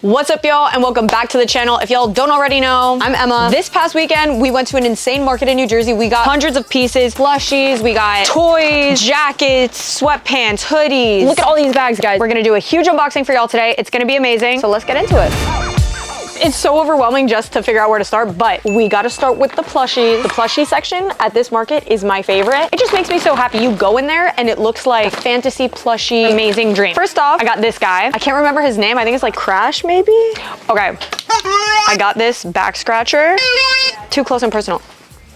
What's up, y'all, and welcome back to the channel. If y'all don't already know, I'm Emma. This past weekend, we went to an insane market in New Jersey. We got hundreds of pieces, plushies, we got toys, jackets, sweatpants, hoodies. Look at all these bags, guys. We're gonna do a huge unboxing for y'all today. It's gonna be amazing, so let's get into it. It's so overwhelming just to figure out where to start, but we gotta start with the plushies. The plushie section at this market is my favorite. It just makes me so happy. You go in there and it looks like a fantasy plushie, amazing dream. First off, I got this guy. I can't remember his name. I think it's like Crash, maybe? Okay, I got this back scratcher. Too close and personal.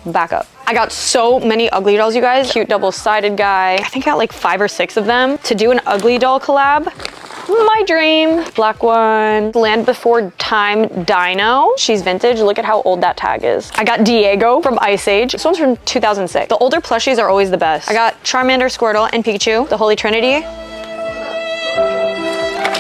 Back up. I got so many ugly dolls, you guys. Cute double-sided guy. I think I got like 5 or 6 of them. To do an ugly doll collab, my dream. Black one. Land Before Time Dino. She's vintage. Look at how old that tag is. I got Diego from Ice Age. This one's from 2006. The older plushies are always the best. I got Charmander, Squirtle, and Pikachu, the Holy Trinity.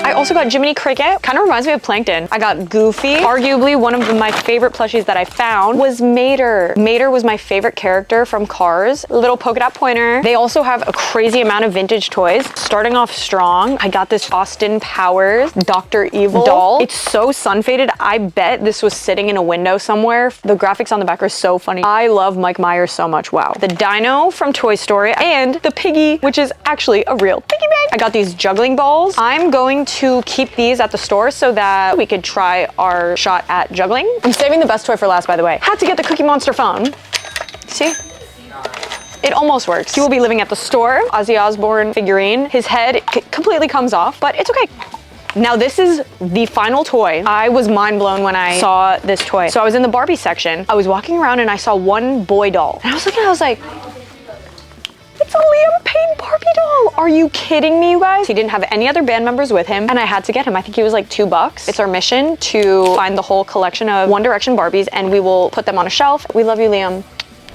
I also got Jiminy Cricket. Kind of reminds me of Plankton. I got Goofy. Arguably one of my favorite plushies that I found was Mater. Mater was my favorite character from Cars. Little polka dot pointer. They also have a crazy amount of vintage toys. Starting off strong, I got this Austin Powers Dr. Evil doll. It's so sun faded. I bet this was sitting in a window somewhere. The graphics on the back are so funny. I love Mike Myers so much. Wow. The Dino from Toy Story and the Piggy, which is actually a real piggy bank. I got these juggling balls. I'm going to keep these at the store so that we could try our shot at juggling. I'm saving the best toy for last, by the way. Had to get the Cookie Monster phone. See? It almost works. He will be living at the store. Ozzy Osbourne figurine. His head completely comes off, but it's okay. Now this is the final toy. I was mind blown when I saw this toy. So I was in the Barbie section. I was walking around and I saw one boy doll. And I was looking, I was like, it's a Liam Payne Barbie doll. Are you kidding me, you guys? He didn't have any other band members with him, and I had to get him. I think he was like $2. It's our mission to find the whole collection of One Direction Barbies, and we will put them on a shelf. We love you, Liam.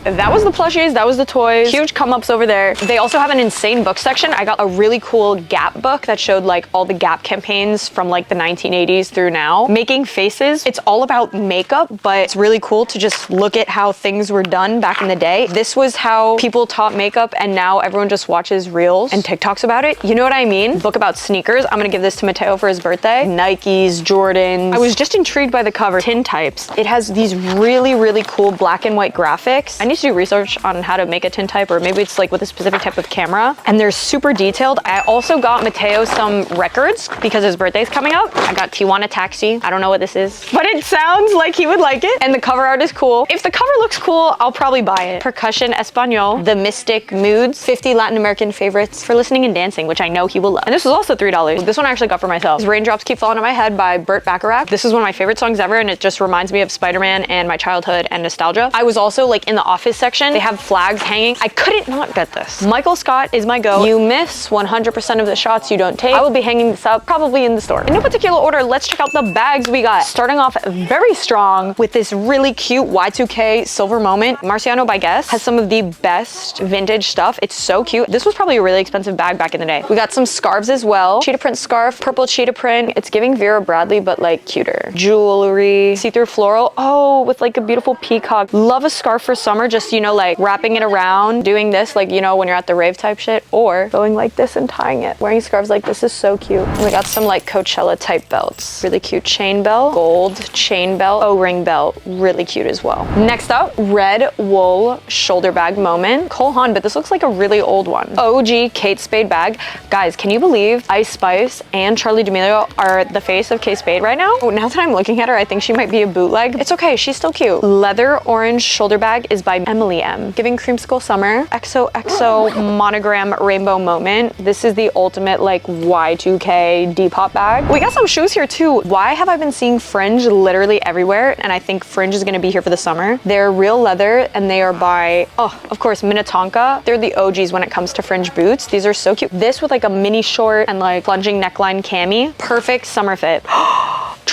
That was the plushies, that was the toys. Huge come-ups over there. They also have an insane book section. I got a really cool Gap book that showed like all the Gap campaigns from like the 1980s through now. Making faces, it's all about makeup, but it's really cool to just look at how things were done back in the day. This was how people taught makeup, and now everyone just watches reels and TikToks about it. You know what I mean? Book about sneakers. I'm gonna give this to Mateo for his birthday. Nikes, Jordans. I was just intrigued by the cover. Tin types. It has these really, really cool black and white graphics. I need to do research on how to make a tin type, or maybe it's like with a specific type of camera, and they're super detailed. I also got Mateo some records because his birthday's coming up. I got Tijuana Taxi. I don't know what this is, but it sounds like he would like it, and the cover art is cool. If the cover looks cool, I'll probably buy it. Percussion Espanol, The Mystic Moods, 50 Latin American favorites for listening and dancing, which I know he will love. And this was also $3. This one I actually got for myself. Raindrops Keep Falling on My Head by Burt Bacharach. This is one of my favorite songs ever, and it just reminds me of Spider-Man and my childhood and nostalgia. I was also like in the office section. They have flags hanging. I couldn't not get this. Michael Scott is my go. You miss 100% of the shots you don't take. I will be hanging this up probably in the store. In no particular order, let's check out the bags we got. Starting off very strong with this really cute Y2K Silver Moment. Marciano by Guess has some of the best vintage stuff. It's so cute. This was probably a really expensive bag back in the day. We got some scarves as well. Cheetah print scarf, purple cheetah print. It's giving Vera Bradley, but like cuter. Jewelry, see-through floral. Oh, with like a beautiful peacock. Love a scarf for summer, just, you know, like wrapping it around, doing this, like, you know, when you're at the rave type shit, or going like this and tying it. Wearing scarves like this is so cute. And we got some like Coachella type belts. Really cute chain belt, gold chain belt, O-ring belt, really cute as well. Next up, red wool shoulder bag moment. Cole Haan, but this looks like a really old one. OG Kate Spade bag. Guys, can you believe Ice Spice and Charli D'Amelio are the face of Kate Spade right now? Oh, now that I'm looking at her, I think she might be a bootleg. It's okay, she's still cute. Leather orange shoulder bag is by Emily M. Giving creamsicle summer. XOXO monogram rainbow moment. This is the ultimate like Y2K Depop bag. We got some shoes here too. Why have I been seeing fringe literally everywhere? And I think fringe is gonna be here for the summer. They're real leather, and they are by, oh, of course, Minnetonka. They're the OGs when it comes to fringe boots. These are so cute. This with like a mini short and like plunging neckline cami. Perfect summer fit.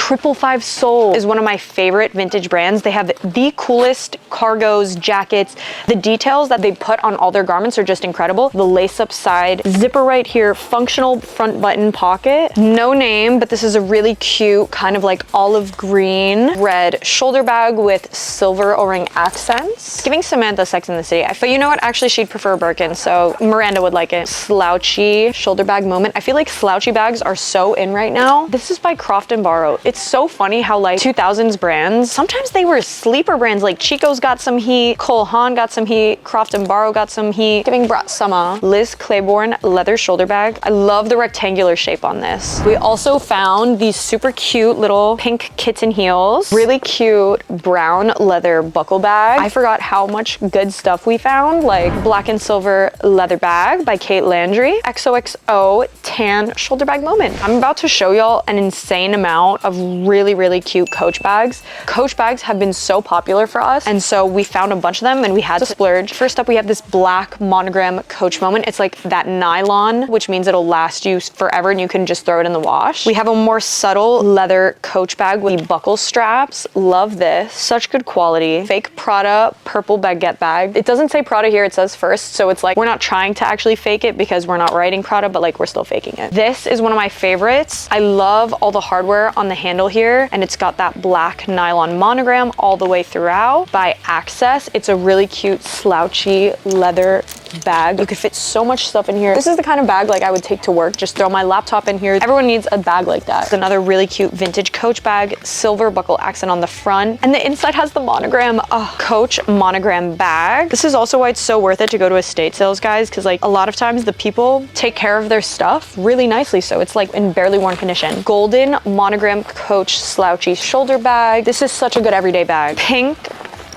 555 Soul is one of my favorite vintage brands. They have the coolest cargos, jackets. The details that they put on all their garments are just incredible. The lace-up side, zipper right here, functional front button pocket. No name, but this is a really cute kind of like olive green red shoulder bag with silver O-ring accents. Giving Samantha Sex in the City. But you know what? Actually, she'd prefer a Birkin, so Miranda would like it. Slouchy shoulder bag moment. I feel like slouchy bags are so in right now. This is by Croft & Barrow. It's so funny how like 2000s brands, sometimes they were sleeper brands. Like Chico's got some heat, Cole Haan got some heat, Croft & Barrow got some heat. Giving Brat Summer. Liz Claiborne leather shoulder bag. I love the rectangular shape on this. We also found these super cute little pink kitten heels. Really cute brown leather buckle bag. I forgot how much good stuff we found, like black and silver leather bag by Kate Landry. XOXO tan shoulder bag moment. I'm about to show y'all an insane amount of really cute Coach bags. Coach bags have been so popular for us, and so we found a bunch of them and we had to splurge. First up, we have this black monogram Coach moment. It's like that nylon, which means it'll last you forever and you can just throw it in the wash. We have a more subtle leather Coach bag with buckle straps. Love this. Such good quality. Fake Prada purple baguette bag. It doesn't say Prada here, it says First, so it's like we're not trying to actually fake it because we're not writing Prada, but like we're still faking it. This is one of my favorites. I love all the hardware on the handle here, and it's got that black nylon monogram all the way throughout by Access. It's a really cute slouchy leather bag. You could fit so much stuff in here. This is the kind of bag like I would take to work. Just throw my laptop in here. Everyone needs a bag like that. It's another really cute vintage Coach bag, silver buckle accent on the front, and the inside has the monogram. Coach monogram bag. This is also why it's so worth it to go to estate sales, guys, because like a lot of times the people take care of their stuff really nicely, so it's like in barely worn condition. Golden monogram Coach slouchy shoulder bag. This is such a good everyday bag. Pink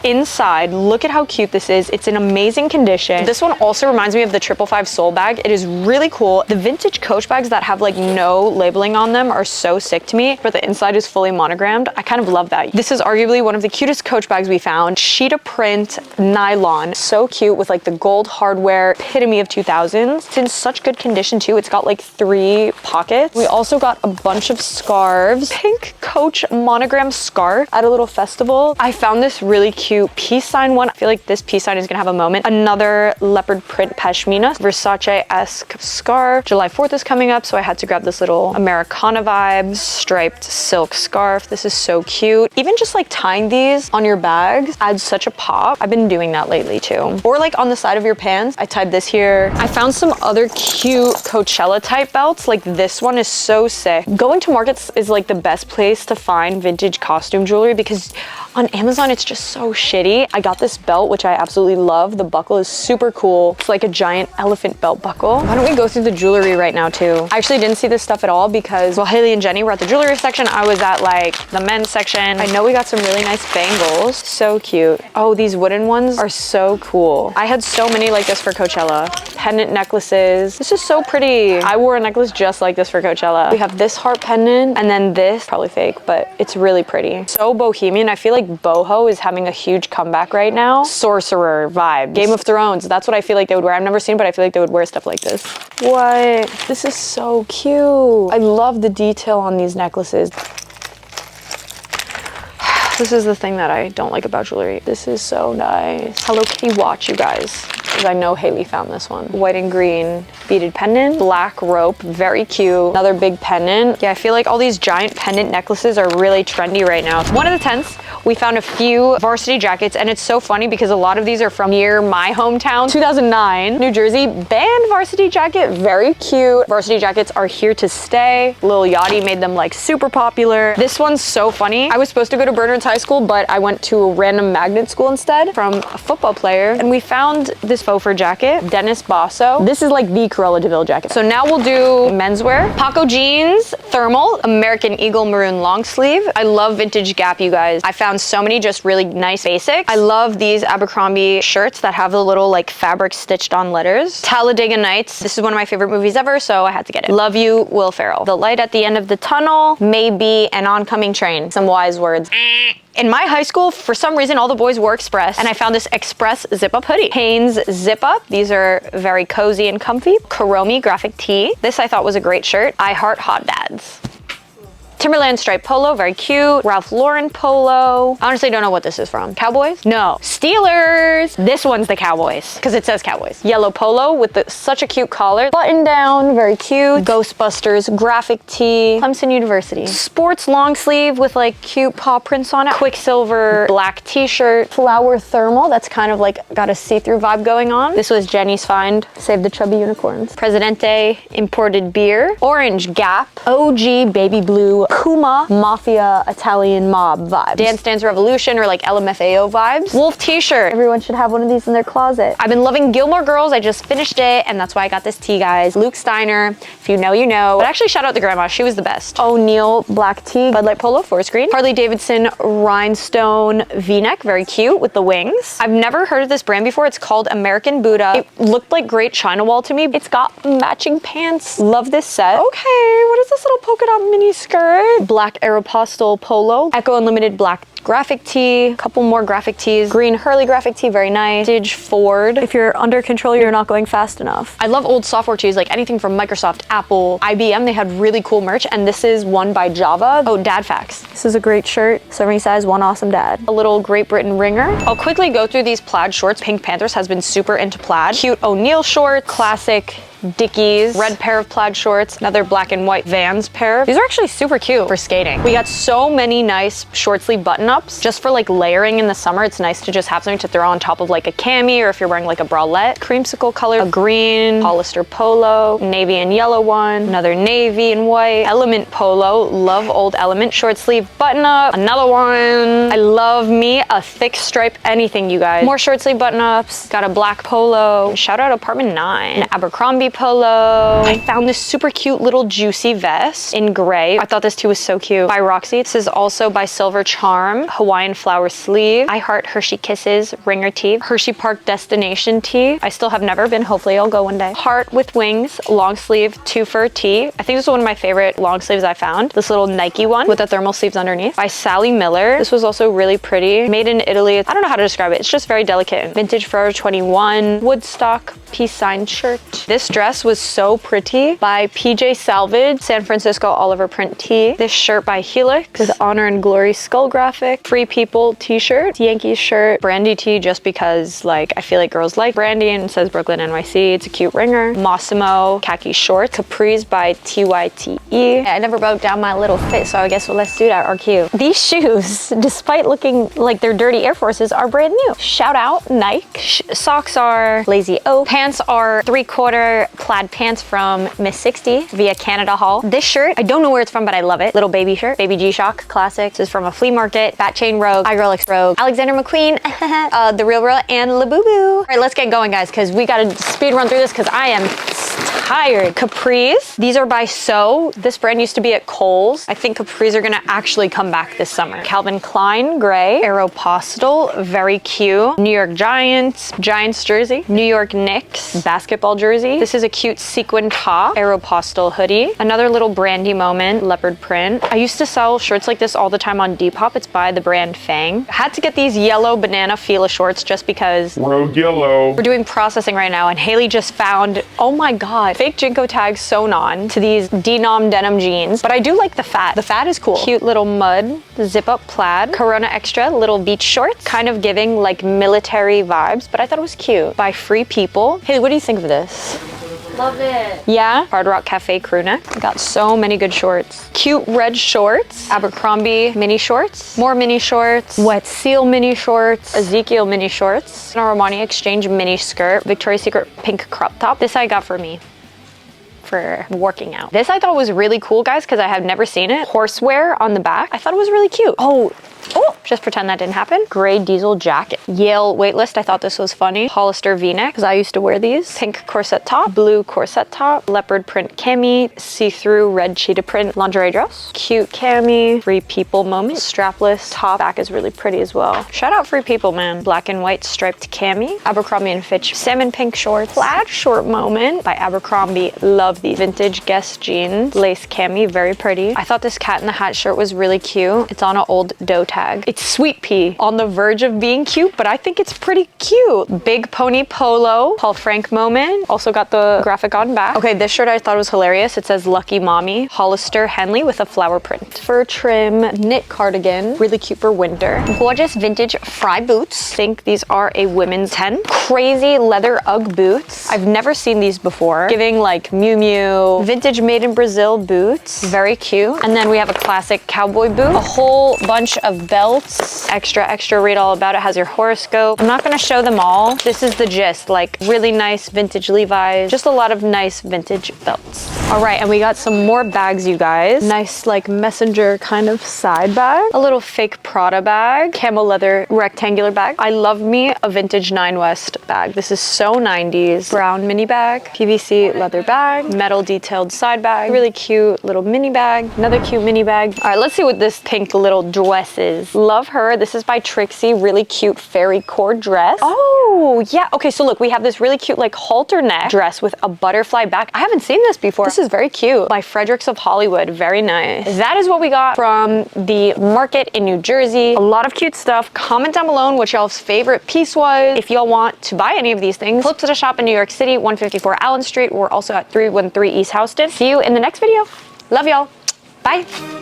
inside, look at how cute this is. It's in amazing condition. This one also reminds me of the 555 Soul bag. It is really cool. The vintage Coach bags that have like no labeling on them are so sick to me, but the inside is fully monogrammed. I kind of love that. This is arguably one of the cutest Coach bags we found. Cheetah print nylon. So cute with like the gold hardware, epitome of 2000s. It's in such good condition too. It's got like 3 pockets. We also got a bunch of scarves. Pink Coach monogram scarf at a little festival. I found this really cute peace sign one. I feel like this peace sign is gonna have a moment. Another leopard print pashmina, Versace-esque scarf. July 4th is coming up, so I had to grab this little Americana vibes striped silk scarf. This is so cute. Even just like tying these on your bags adds such a pop. I've been doing that lately too. Or like on the side of your pants. I tied this here. I found some other cute Coachella type belts. Like this one is so sick. Going to markets is like the best place to find vintage costume jewelry because on Amazon it's just so shitty. I got this belt, which I absolutely love. The buckle is super cool. It's like a giant elephant belt buckle. Why don't we go through the jewelry right now too? I actually didn't see this stuff at all because while Haley and Jenny were at the jewelry section, I was at like the men's section. I know we got some really nice bangles. So cute. Oh, these wooden ones are so cool. I had so many like this for Coachella. Pendant necklaces. This is so pretty. I wore a necklace just like this for Coachella. We have this heart pendant and then this, probably fake, but it's really pretty. So bohemian. I feel like boho is having a huge comeback right now. Sorcerer vibe. Game of Thrones. That's what I feel like they would wear. I've never seen, but I feel like they would wear stuff like this. What? This is so cute. I love the detail on these necklaces. This is the thing that I don't like about jewelry. This is so nice. Hello Kitty watch, you guys. Because I know Haley found this one. White and green beaded pendant. Black rope, very cute. Another big pendant. Yeah, I feel like all these giant pendant necklaces are really trendy right now. One of the tents, we found a few Varsity jackets, and it's so funny because a lot of these are from near my hometown. 2009, New Jersey, band Varsity jacket, very cute. Varsity jackets are here to stay. Lil Yachty made them like super popular. This one's so funny. I was supposed to go to Bernard's High School, but I went to a random magnet school instead from a football player, and we found this faux fur jacket, Dennis Basso. This is like the Cruella de Vil jacket. So now we'll do menswear. Paco jeans, thermal, American Eagle maroon long sleeve. I love vintage Gap, you guys. I found so many just really nice basics. I love these Abercrombie shirts that have the little like fabric stitched on letters. Talladega Nights. This is one of my favorite movies ever, so I had to get it. Love you, Will Ferrell. The light at the end of the tunnel may be an oncoming train. Some wise words. In my high school, for some reason, all the boys wore Express, and I found this Express zip-up hoodie. Hanes zip-up. These are very cozy and comfy. Kuromi graphic tee. This I thought was a great shirt. I heart hot dads. Timberland striped polo, very cute. Ralph Lauren polo. I honestly don't know what this is from. Cowboys? No. Steelers. This one's the Cowboys because it says Cowboys. Yellow polo with such a cute collar. Button down, very cute. Ghostbusters graphic tee. Clemson University. Sports long sleeve with like cute paw prints on it. Quicksilver black t-shirt. Flower thermal. That's kind of like got a see-through vibe going on. This was Jenny's find. Save the chubby unicorns. Presidente imported beer. Orange Gap. OG baby blue Puma Mafia Italian mob vibe. Dance Dance Revolution or like LMFAO vibes. Wolf t-shirt. Everyone should have one of these in their closet. I've been loving Gilmore Girls. I just finished it and that's why I got this tee, guys. Luke Steiner. If you know, you know. But actually shout out to grandma. She was the best. O'Neill black tee. Bud Light polo, forest green. Harley Davidson rhinestone v-neck. Very cute with the wings. I've never heard of this brand before. It's called American Buddha. It looked like great China wall to me. It's got matching pants. Love this set. Okay, what is this little polka dot mini skirt? Black Aeropostale polo. Echo Unlimited black graphic tee, couple more graphic tees. Green Hurley graphic tee, very nice. Vintage Ford. If you're under control, you're not going fast enough. I love old software tees, like anything from Microsoft, Apple, IBM. They had really cool merch, and this is one by Java. Oh, dad facts. This is a great shirt. Serving size, one awesome dad. A little Great Britain ringer. I'll quickly go through these plaid shorts. Pink Panthers has been super into plaid. Cute O'Neill shorts, classic Dickies, red pair of plaid shorts, another black and white Vans pair. These are actually super cute for skating. We got so many nice short sleeve button-ups just for like layering in the summer. It's nice to just have something to throw on top of like a cami or if you're wearing like a bralette. Creamsicle color, a green Hollister polo, navy and yellow one, another navy and white, Element polo, love old Element, short sleeve button-up, another one. I love me a thick stripe anything, you guys. More short sleeve button-ups, got a black polo. Shout out Apartment 9, an Abercrombie polo. I found this super cute little juicy vest in gray. I thought this too was so cute. By Roxy. This is also by Silver Charm. Hawaiian flower sleeve. I Heart Hershey Kisses ringer tee. Hershey Park Destination tee. I still have never been. Hopefully I'll go one day. Heart with Wings long sleeve two fur tee. I think this is one of my favorite long sleeves I found. This little Nike one with the thermal sleeves underneath. By Sally Miller. This was also really pretty. Made in Italy. I don't know how to describe it. It's just very delicate. Vintage Forever 21. Woodstock peace sign shirt. This dress was so pretty. By PJ Salvage, San Francisco Oliver print tee. This shirt by Helix with Honor and Glory skull graphic. Free People t-shirt. Yankees shirt. Brandy tee just because like I feel like girls like Brandy and it says Brooklyn NYC. It's a cute ringer. Mossimo khaki shorts. Capris by TYTE. I never broke down my little fit, so I guess let's do that. Are cute. These shoes, despite looking like they're dirty Air Forces, are brand new. Shout out Nike. Socks are Lazy Oak. Pants are 3/4 plaid pants from Miss 60 via Canada Haul. This shirt, I don't know where it's from, but I love it. Little baby shirt, baby G-Shock, classic. This is from a flea market. Bat Chain Rogue, iGirl X Rogue, Alexander McQueen, The Real Real, and Labubu. All right, let's get going, guys, because we gotta speed run through this because I am tired. Capris, these are by sooo. This brand used to be at Kohl's. I think Capris are gonna actually come back this summer. Calvin Klein, gray. Aeropostale, very cute. New York Giants, Giants jersey. New York Knicks, basketball jersey. This is a cute sequin top. Aeropostale hoodie. Another little Brandy moment, leopard print. I used to sell shirts like this all the time on Depop. It's by the brand Fang. I had to get these yellow banana Fila shorts just because Rogue yellow. We're doing processing right now and Haley just found, oh my God, fake Jinko tags sewn on to these denim denim jeans. But I do like the fat. The fat is cool. Cute little mud, zip up plaid. Corona Extra, little beach shorts. Kind of giving like military vibes, but I thought it was cute. By Free People. Haley, what do you think of this? Love it. Yeah, Hard Rock Cafe crew neck. Got so many good shorts. Cute red shorts. Abercrombie mini shorts. More mini shorts. Wet Seal mini shorts. Ezekiel mini shorts. An Armani Exchange mini skirt. Victoria's Secret pink crop top. This I got for me for working out. This I thought was really cool, guys, because I have never seen it. Horsewear on the back. I thought it was really cute. Oh, just pretend that didn't happen. Gray diesel jacket. Yale waitlist. I thought this was funny. Hollister v-neck, because I used to wear these. Pink corset top. Blue corset top. Leopard print cami. See-through red cheetah print lingerie dress. Cute cami. Free People moment. Strapless top. Back is really pretty as well. Shout out Free People, man. Black and white striped cami. Abercrombie & Fitch salmon pink shorts. Plaid short moment by Abercrombie. Love these. Vintage Guess jeans. Lace cami. Very pretty. I thought this cat in the hat shirt was really cute. It's on an old doe tag tag. It's sweet pea, on the verge of being cute, but I think it's pretty cute. Big pony polo, Paul Frank moment. Also got the graphic on back. Okay, this shirt I thought was hilarious. It says Lucky Mommy, Hollister Henley with a flower print. Fur trim knit cardigan, really cute for winter. Gorgeous vintage Fry boots. I think these are a women's 10. Crazy leather Ugg boots. I've never seen these before. Giving like Miu Miu vintage made in Brazil boots. Very cute. And then we have a classic cowboy boot. A whole bunch of belts. Extra, read all about it. Has your horoscope. I'm not gonna show them all. This is the gist. Like really nice vintage Levi's. Just a lot of nice vintage belts. All right, and we got some more bags, you guys. Nice like messenger kind of side bag. A little fake Prada bag. Camel leather rectangular bag. I love me a vintage Nine West bag. This is so 90s. Brown mini bag. PVC leather bag. Metal detailed side bag. Really cute little mini bag. Another cute mini bag. All right, let's see what this pink little dress is. Love her. This is by Trixie. Really cute fairy cord dress. Oh, yeah. Okay, so look, we have this really cute like halter neck dress with a butterfly back. I haven't seen this before. This is very cute. By Fredericks of Hollywood. Very nice. That is what we got from the market in New Jersey. A lot of cute stuff. Comment down below what y'all's favorite piece was. If y'all want to buy any of these things, flip to the shop in New York City, 154 Allen Street. We're also at 313 East Houston. See you in the next video. Love y'all. Bye.